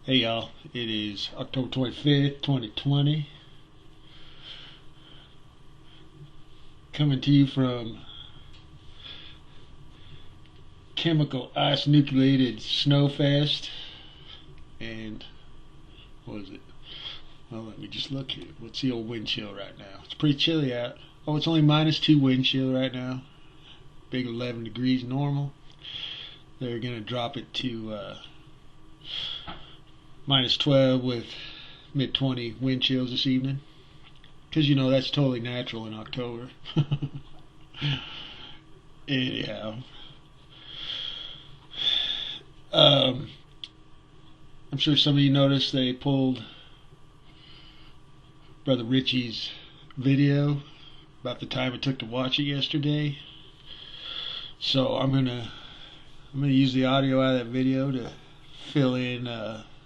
Hey y'all, it is October 25th, 2020. Coming to you from Chemical Ice Nucleated Snowfest. And what is it? Well, let me just look here. What's the old wind chill right now? It's pretty chilly out. Oh, it's only -2 wind chill right now. Big 11 degrees normal. They're going to drop it to -12 with mid-20 wind chills this evening. Because, you know, that's totally natural in October. Anyhow. I'm sure some of you noticed they pulled Brother Richie's video about the time it took to watch it yesterday. So I'm gonna use the audio out of that video to fill in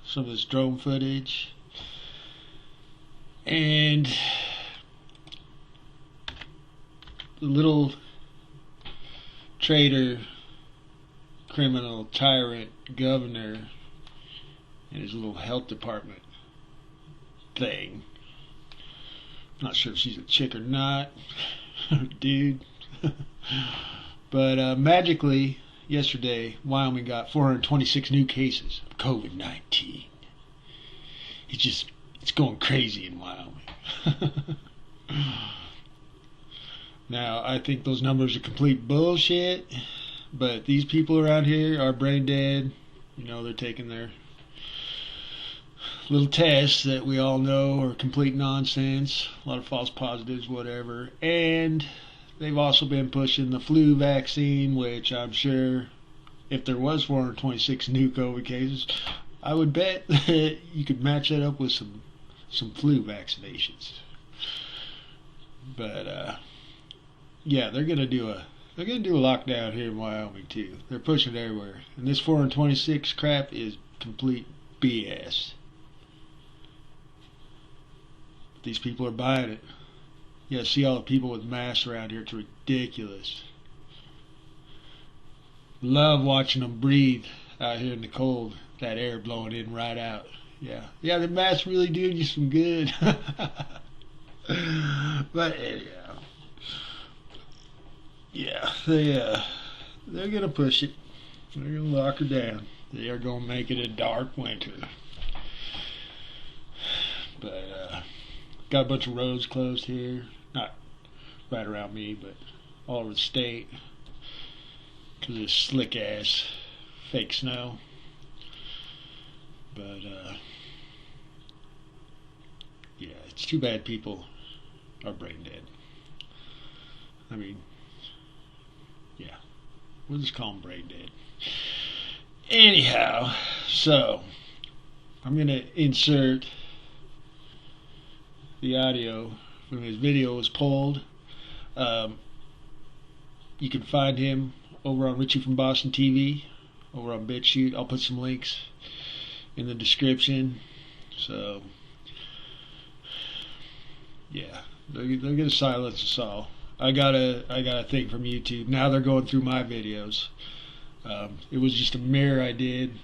some of this drone footage. And the little traitor, criminal, tyrant governor and his little health department thing. Not sure if she's a chick or not, dude. But magically, yesterday, Wyoming got 426 new cases of COVID-19. It's going crazy in Wyoming. Now, I think those numbers are complete bullshit, but these people around here are brain dead. You know, they're taking their little tests that we all know are complete nonsense, a lot of false positives, whatever. And they've also been pushing the flu vaccine, which I'm sure if there was 426 new COVID cases, I would bet that you could match that up with some flu vaccinations. But yeah, they're gonna do a lockdown here in Wyoming too. They're pushing it everywhere, and this 426 crap is complete BS. These people are buying it. Yeah, see all the people with masks around here. It's ridiculous. Love watching them breathe out here in the cold. That air blowing in right out. Yeah, the masks really do you some good. But anyhow, yeah, they're gonna push it. They're gonna lock her down. They are gonna make it a dark winter. But got a bunch of roads closed here. Not right around me, but all over the state. Because of this slick ass fake snow. But yeah, it's too bad people are brain dead. I mean, yeah, we'll just call them brain dead. Anyhow, so I'm gonna insert the audio when his video was pulled. You can find him over on richiefrombostontv, over on Bitchute. I'll put some links in the description. So yeah, they're gonna silence us all. I got a thing from YouTube. Now they're going through my videos. It was just a mirror I did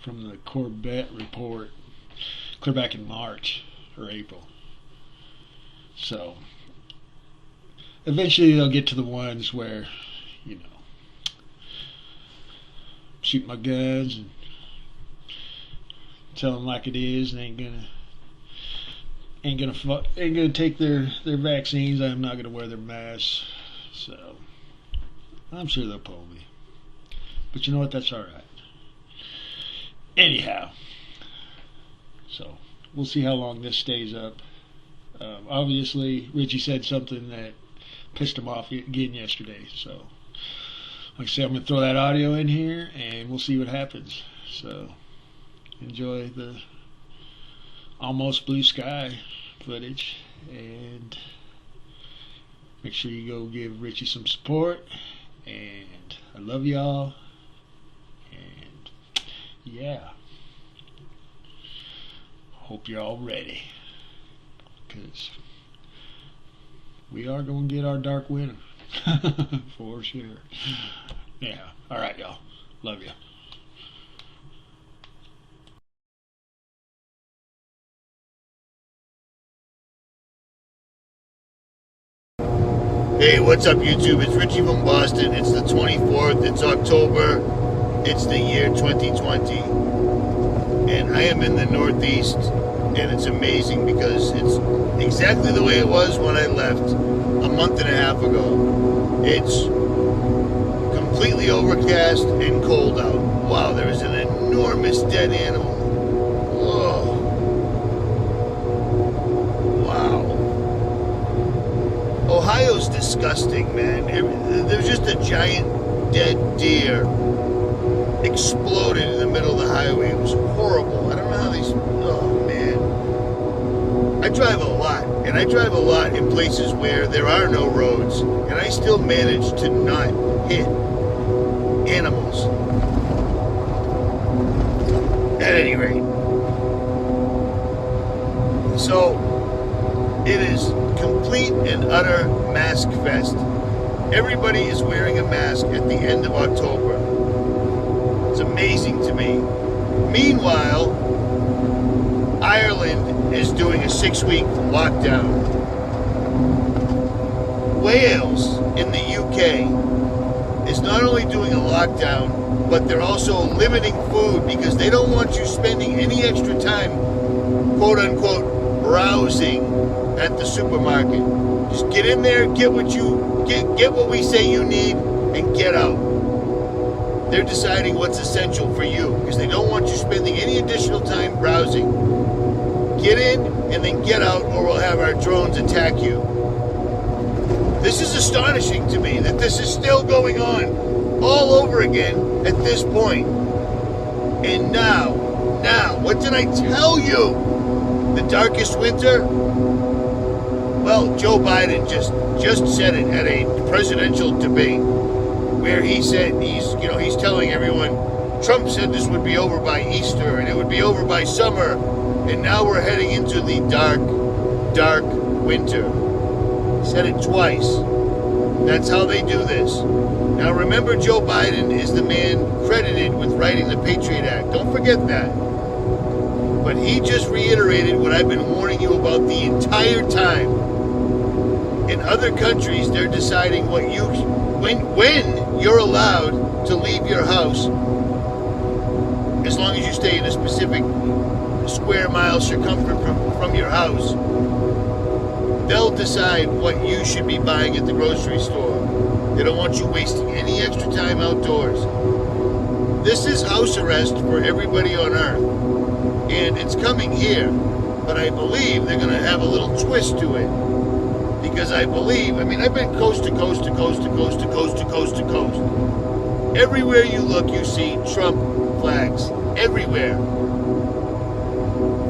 from the Corbett report, clear back in March or April. So eventually they'll get to the ones where, you know, shoot my guns and tell them like it is, and ain't gonna take their vaccines. I'm not gonna wear their masks. So I'm sure they'll pull me. But you know what? That's alright. Anyhow, so we'll see how long this stays up. Obviously, Richie said something that pissed him off again yesterday. So, like I said, I'm going to throw that audio in here, and we'll see what happens. So, enjoy the almost blue sky footage, and make sure you go give Richie some support. And I love y'all. And yeah, hope you're all ready, because we are going to get our dark winter for sure. Yeah, all right, y'all. Love you. Hey, what's up, YouTube? It's Richie from Boston. It's the 24th. It's October. It's the year 2020. And I am in the Northeast. And it's amazing because it's exactly the way it was when I left a month and a half ago. It's completely overcast and cold out. Wow, there is an enormous dead animal. Oh. Wow. Ohio's disgusting, man. There's just a giant dead deer exploded in the middle of the highway. It was horrible. I don't know how these... Oh, man. I drive a lot, and I drive a lot in places where there are no roads, and I still manage to not hit animals. At any rate. So, it is complete and utter mask fest. Everybody is wearing a mask at the end of October. It's amazing to me. Meanwhile, Ireland is doing a 6-week lockdown. Wales in the UK is not only doing a lockdown, but they're also limiting food because they don't want you spending any extra time, quote unquote, browsing at the supermarket. Just get in there, get what we say you need, and get out. They're deciding what's essential for you because they don't want you spending any additional time browsing. Get in and then get out, or we'll have our drones attack you. This is astonishing to me that this is still going on all over again at this point. And now, what did I tell you? The darkest winter? Well, Joe Biden just said it at a presidential debate where he said he's telling everyone Trump said this would be over by Easter and it would be over by summer, and now we're heading into the dark winter. He said it twice. That's how they do this. Now remember, Joe Biden is the man credited with writing the Patriot Act. Don't forget that. But he just reiterated what I've been warning you about the entire time. In other countries, they're deciding when you're allowed to leave your house, as long as you stay in a specific square mile circumference from your house. They'll decide what you should be buying at the grocery store. They don't want you wasting any extra time outdoors. This is house arrest for everybody on Earth. And it's coming here. But I believe they're going to have a little twist to it. Because I've been coast to coast to coast to coast to coast to coast to coast. Everywhere you look, you see Trump flags. Everywhere.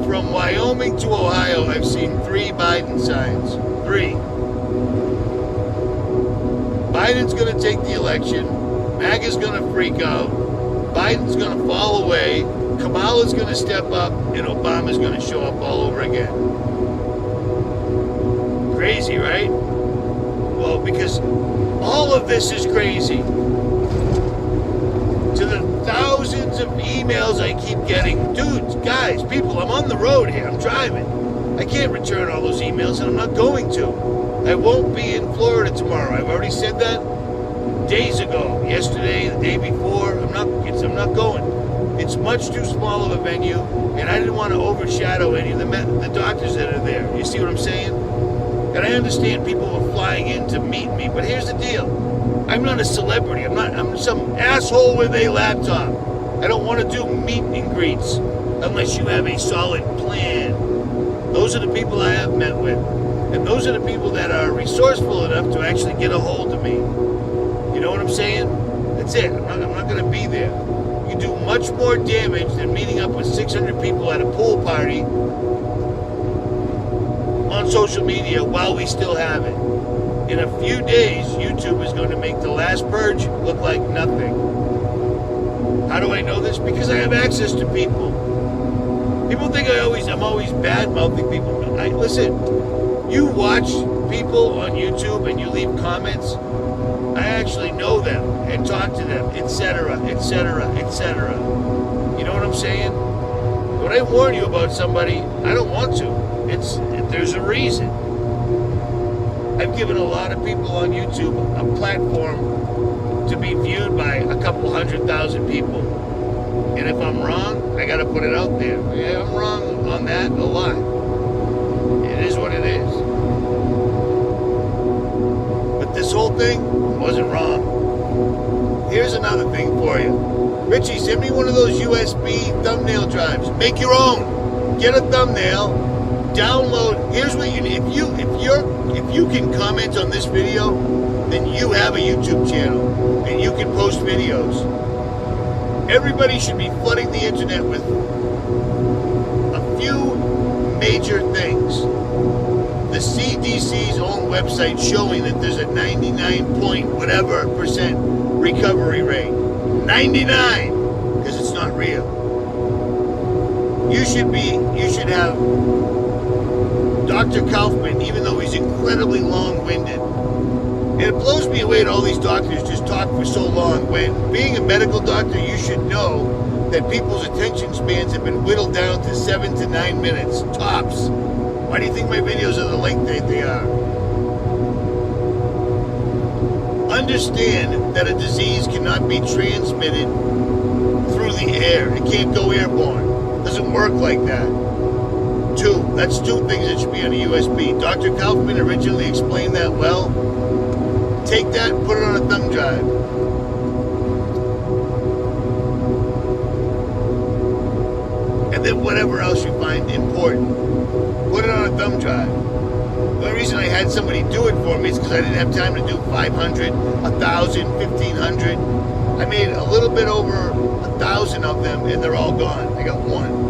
From Wyoming to Ohio, I've seen 3 Biden signs. 3. Biden's going to take the election. MAGA's going to freak out. Biden's going to fall away. Kamala's going to step up. And Obama's going to show up all over again. Crazy, right? Well, because all of this is crazy. To the thousands of emails I keep getting, dudes, guys, people, I'm on the road here, I'm driving. I can't return all those emails, and I'm not going to. I won't be in Florida tomorrow. I've already said that days ago, yesterday, the day before. I'm not going. It's much too small of a venue, and I didn't want to overshadow any of the doctors that are there. You see what I'm saying? And I understand people are flying in to meet me, but here's the deal. I'm not a celebrity. I'm some asshole with a laptop. I don't want to do meet and greets unless you have a solid plan. Those are the people I have met with. And those are the people that are resourceful enough to actually get a hold of me. You know what I'm saying? That's it. I'm not going to be there. You do much more damage than meeting up with 600 people at a pool party on social media while we still have it. In a few days, YouTube is going to make the last purge look like nothing. How do I know this? Because I have access to people. People think I'm always bad-mouthing people. Listen, you watch people on YouTube and you leave comments. I actually know them and talk to them, etc., etc., etc. You know what I'm saying? When I warn you about somebody, I don't want to. There's a reason. I've given a lot of people on YouTube a platform to be viewed by a couple 100,000 people. And if I'm wrong, I gotta put it out there. Yeah, I'm wrong on that a lot. It is what it is. But this whole thing wasn't wrong. Here's another thing for you. Richie, send me one of those USB thumbnail drives. Make your own. Get a thumbnail. Download. Here's what you need. If you can comment on this video, then you have a YouTube channel and you can post videos. Everybody should be flooding the internet with a few major things. The CDC's own website showing that there's a 99 point whatever percent recovery rate. 99, because it's not real. You should have Dr. Kaufman, even though he's incredibly long-winded. And it blows me away that all these doctors just talk for so long, when being a medical doctor, you should know that people's attention spans have been whittled down to 7 to 9 minutes, tops. Why do you think my videos are the length that they are? Understand that a disease cannot be transmitted through the air. It can't go airborne. It doesn't work like that. That's two things that should be on a USB. Dr. Kaufman originally explained that well. Take that and put it on a thumb drive. And then whatever else you find important, put it on a thumb drive. The only reason I had somebody do it for me is because I didn't have time to do 500, 1,000, 1,500. I made a little bit over 1,000 of them, and they're all gone. I got one.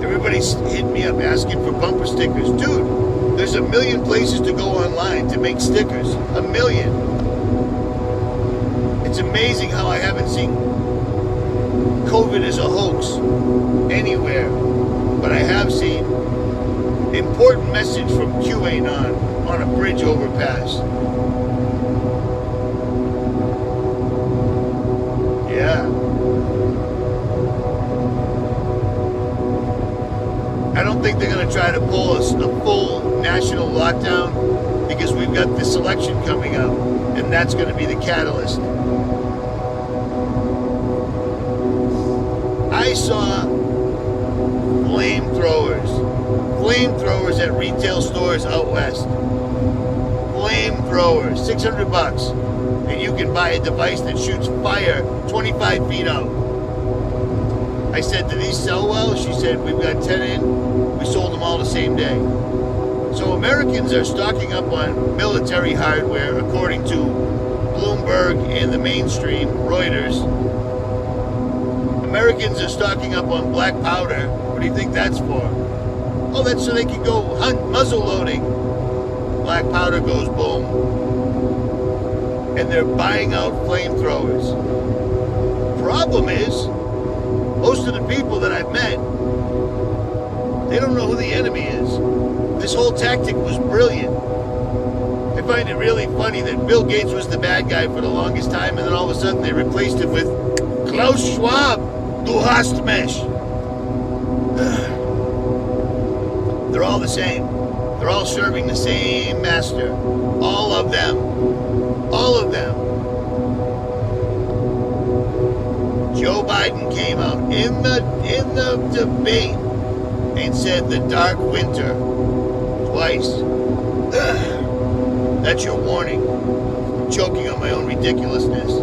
Everybody's hitting me up asking for bumper stickers. Dude, there's a million places to go online to make stickers. A million. It's amazing how I haven't seen COVID as a hoax anywhere, but I have seen important message from QAnon on a bridge overpass. Yeah. I don't think they're going to try to pull us a full national lockdown, because we've got this election coming up, and that's going to be the catalyst. I saw flamethrowers at retail stores out west. Flamethrowers, $600, and you can buy a device that shoots fire 25 feet out. I said, do these sell well? She said, we've got 10 in. We sold them all the same day. So Americans are stocking up on military hardware, according to Bloomberg and the mainstream, Reuters. Americans are stocking up on black powder. What do you think that's for? Oh, that's so they can go hunt muzzle loading. Black powder goes boom. And they're buying out flamethrowers. Problem is, most of the people that I've met, they don't know who the enemy is. This whole tactic was brilliant. I find it really funny that Bill Gates was the bad guy for the longest time, and then all of a sudden they replaced him with Klaus Schwab. Du hast mich. They're all the same. They're all serving the same master. All of them. All of them. Joe Biden came out in the debate and said the dark winter twice. That's your warning. I'm choking on my own ridiculousness.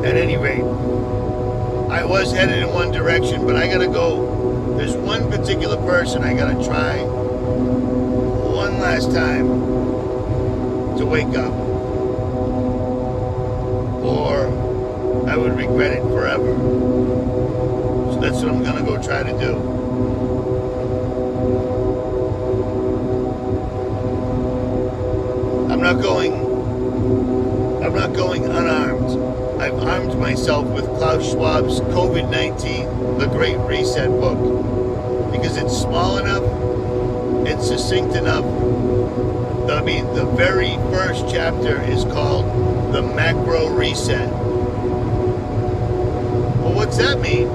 At any rate, I was headed in one direction, but I gotta go. There's one particular person I gotta try one last time to wake up, or I would regret it forever. So that's what I'm gonna go try to do. I'm not going unarmed. I've armed myself with Klaus Schwab's COVID-19, The Great Reset book, because it's small enough, it's succinct enough. I mean, the very first chapter is called The Macro Reset. Well, what's that mean?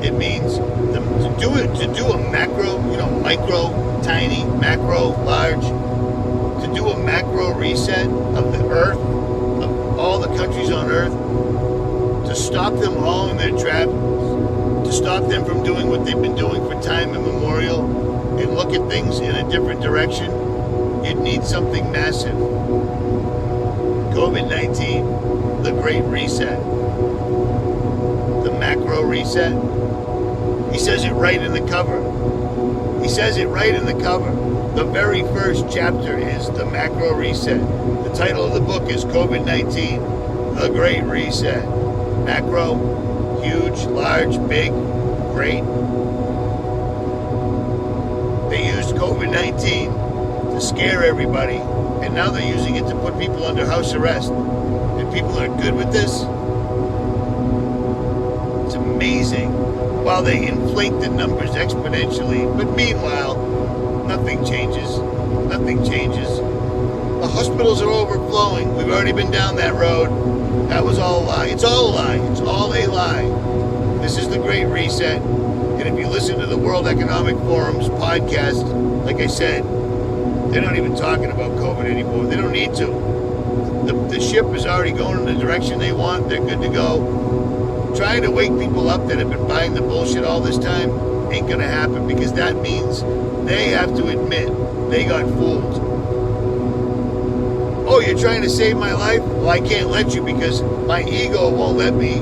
It means to do a macro, micro, tiny, macro, large, to do a macro reset of the earth, of all the countries on earth, to stop them all in their tracks, to stop them from doing what they've been doing for time immemorial and look at things in a different direction, you'd need something massive. COVID-19, the Great Reset, the macro reset. He says it right in the cover. He says it right in the cover. The very first chapter is the macro reset. The title of the book is COVID-19, the Great Reset. Macro, huge, large, big, great. They used COVID-19 to scare everybody, and now they're using it to put people under house arrest. And people are good with this. It's amazing. While they inflate the numbers exponentially, but meanwhile, nothing changes. Nothing changes. The hospitals are overflowing. We've already been down that road. That was all a lie. It's all a lie. It's all a lie. This is the Great Reset. And if you listen to the World Economic Forum's podcast, like I said, they're not even talking about COVID anymore. They don't need to. The ship is already going in the direction they want. They're good to go. Trying to wake people up that have been buying the bullshit all this time ain't going to happen, because that means they have to admit they got fooled. Oh, you're trying to save my life? Well, I can't let you because my ego won't let me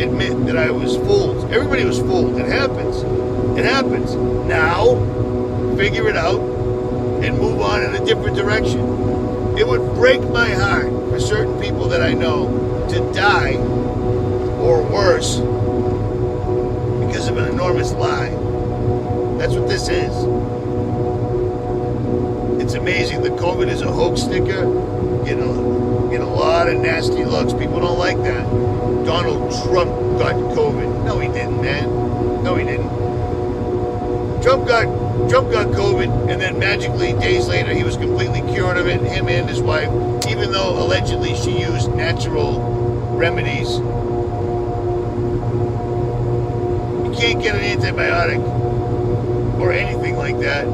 admit that I was fooled. Everybody was fooled. It happens. It happens. Now, figure it out and move on in a different direction. It would break my heart for certain people that I know to die, or worse, because of an enormous lie. That's what this is. It's amazing. The COVID is a hoax sticker. Get a lot of nasty looks. People don't like that. Donald Trump got COVID. No, he didn't, man. No, he didn't. Trump got COVID, and then magically, days later, he was completely cured of it, him and his wife, even though allegedly she used natural remedies. You can't get an antibiotic or anything like that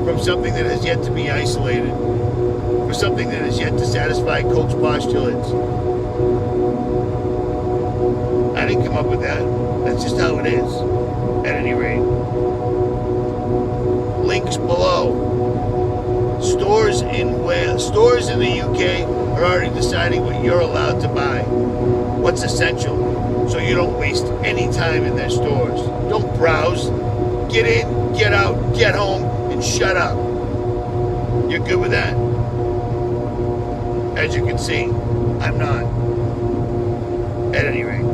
from something that has yet to be isolated, for something that has yet to satisfy Koch's postulates. I didn't come up with that. That's just how it is, at any rate. Links below. Stores in the UK are already deciding what you're allowed to buy, what's essential, so you don't waste any time in their stores. Don't browse. Get in, get out, get home, and shut up. You're good with that? As you can see, I'm not. At any rate.